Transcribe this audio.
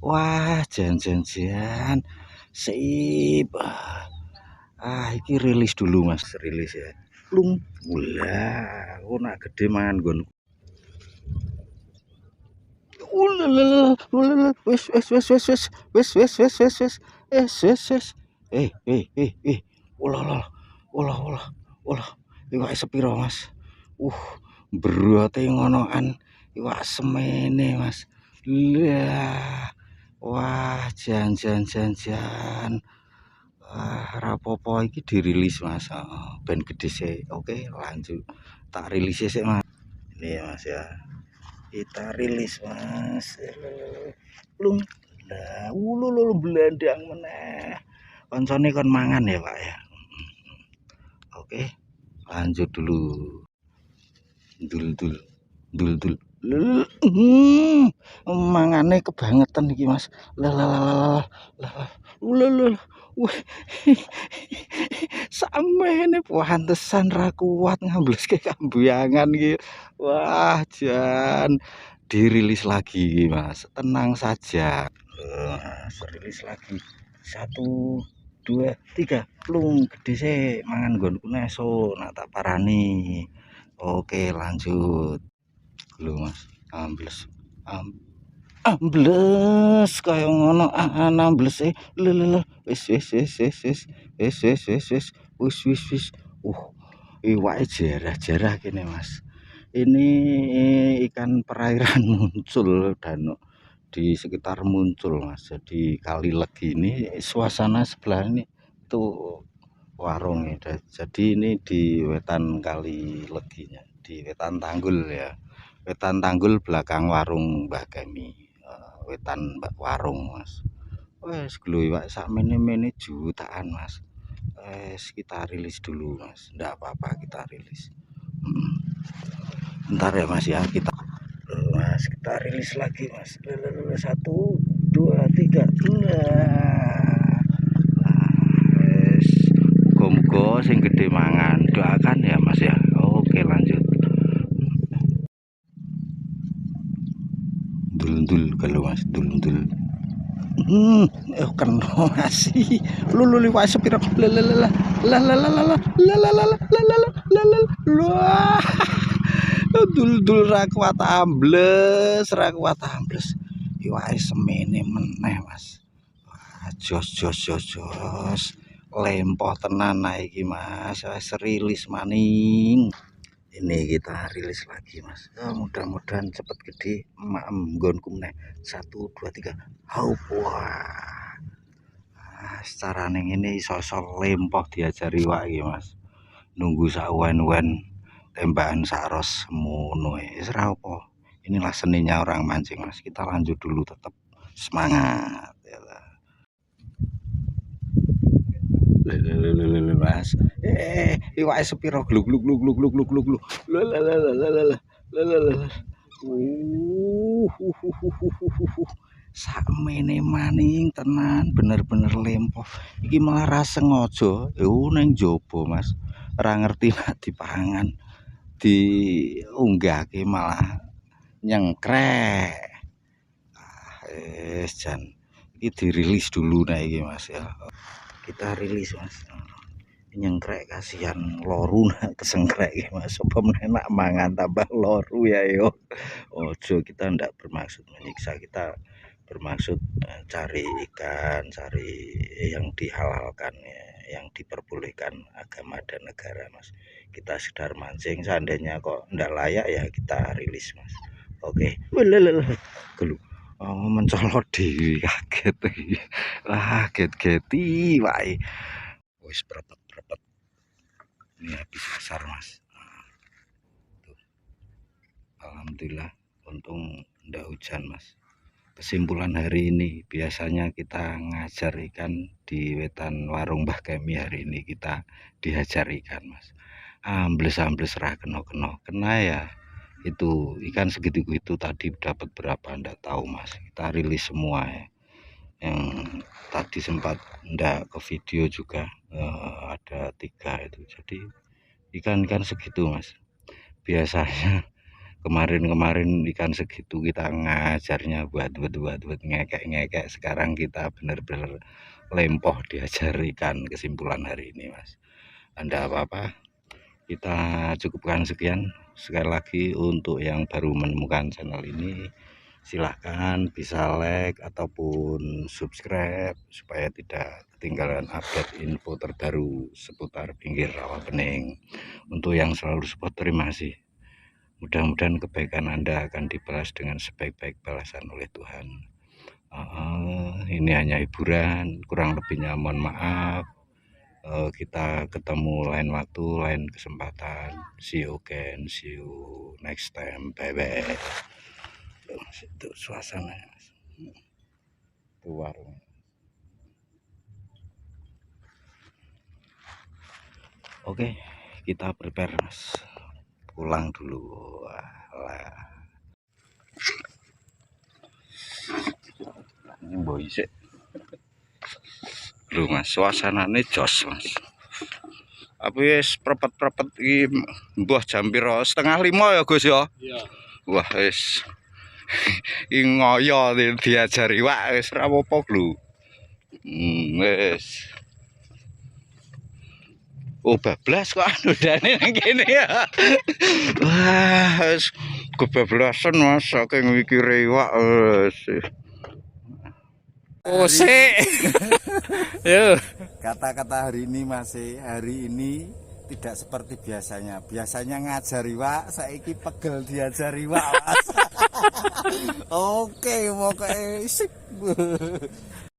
Wah, jan sip. Iki rilis dulu mas, rilis ya. Plung, ulah, nak gede mangan gon. Wes wes wes wes wes wes wes wes wes wes wes wes. Ulah ulah ulah ulah ulah. Iwak sepiro mas? Berote ngonoan. Iwak semene mas. Lah, wah jan. Rapopo iki dirilis mas, ben gede sih. Oke lanjut, tak rilis sih mas. Ini mas ya, kita rilis mas. Belum lah, belandang meneh. Koncone kon mangan ya pak ya. Oke lanjut dulu. Dul mangane kebangetan iki mas. Lah samene pantesan ra kuat ngambles ke kambuyangan iki. Wah jan dirilis lagi mas, tenang saja. Rilis lagi 1 2 3 plung gede sih mangan nggonku esuk nak tak parani. Oke lanjut lho mas, ambles kaya ngono ambles lho wis iwake jarah kene mas. Ini ikan perairan muncul dan di sekitar muncul mas. Jadi kali Legi ini suasana sebelah ini tuh warung ya. Jadi ini di wetan kali Leginya, di wetan Tanggul ya. Wetan Tanggul belakang warung Mbah Gemi. Wetan warung mas. Wes gloi Pak sakmene-mene jutaan mas. Kita rilis dulu mas. Ndak apa-apa kita rilis. Bentar ya mas ya, kita mas kita rilis lagi mas. 1 2 3 wes muga-muga sing gede mangan, doakan ya mas ya. Oke lanjut. Dul kalau mas dul kena masih lu liwat sepiro dul ra kuat ambles iwake semene meneh Mas. Wah, jos. Lempoh tenan iki Mas, wis rilis maning. Ini kita rilis lagi Mas. Mudah-mudahan cepet gede. Nggonku meneh. 1 2 3. Haup. Wah. Secara ning ini sosok lempoh diajari wak iki Mas. Nunggu sak wen-wen tembakan saros semono wis ora apa. Inilah seninya orang mancing Mas. Kita lanjut dulu, tetap semangat ya. Mas. Iwake sepiro gluk. Sakmene maning tenan, bener-bener lempoh. Iki malah ra sengaja, ning jaba Mas. Ora ngerti nek dipangan, diunggahke malah nyengkrek. Jan iki dirilis dulu nah iki Mas ya. Kita rilis Mas. Nyengkrek kasihan loru nak kesengkrek Mas. Apa menak mangan tambah loru ya yo. Ojo, kita ndak bermaksud menyiksa, kita bermaksud cari ikan, cari yang dihalalkan ya, yang diperbolehkan agama dan negara Mas. Kita sekedar mancing, seandainya kok ndak layak ya kita rilis Mas. Oke. Gelu. Oh, mencolot di kaget. Wah, get-geti wae. Wis prepet. Ini habis besar Mas. Tuh. Alhamdulillah untung ndak hujan Mas. Kesimpulan hari ini, biasanya kita ngajar ikan di wetan warung Mbah Kemi, hari ini kita dihajar ikan Mas. Ambles ra kena ya. Itu ikan segitu itu tadi dapat berapa ndak tahu Mas. Kita rilis semua ya. Yang tadi sempat ndak ke video juga ada 3 itu. Jadi ikan segitu Mas. Biasanya kemarin ikan segitu kita ngajarnya buat ngekek. Sekarang kita bener-bener lempoh diajar ikan. Kesimpulan hari ini Mas. Anda apa-apa, kita cukupkan sekian. Sekali lagi untuk yang baru menemukan channel ini, silahkan bisa like ataupun subscribe supaya tidak ketinggalan update info terbaru seputar pinggir rawa bening. Untuk yang selalu support, terima kasih. Mudah-mudahan kebaikan Anda akan dibalas dengan sebaik-baik balasan oleh Tuhan. Ini hanya hiburan, kurang lebihnya mohon maaf. Kita ketemu lain waktu, lain kesempatan. See you again, see you next time, bye bye. Itu suasana itu warung. Oke, kita prepare Mas, pulang dulu lah. Ini boy sih lu Mas, suasananya jos Mas. Apa wis prepet iki mbah jam piro? 4:30 ya Gus ya? Iya. Wah wis ngoyo diajari wak wis ora apa-apa lho. Wis. Oh bablas kok anudane nang kene ya. Wah wis kebablasan Mas saking mikire iwak wis. Oh sik. Yo. Kata-kata hari ini masih hari ini tidak seperti biasanya. Biasanya ngajari wak, saiki pegel diajari wak Mas. Oke, mau kayak sip.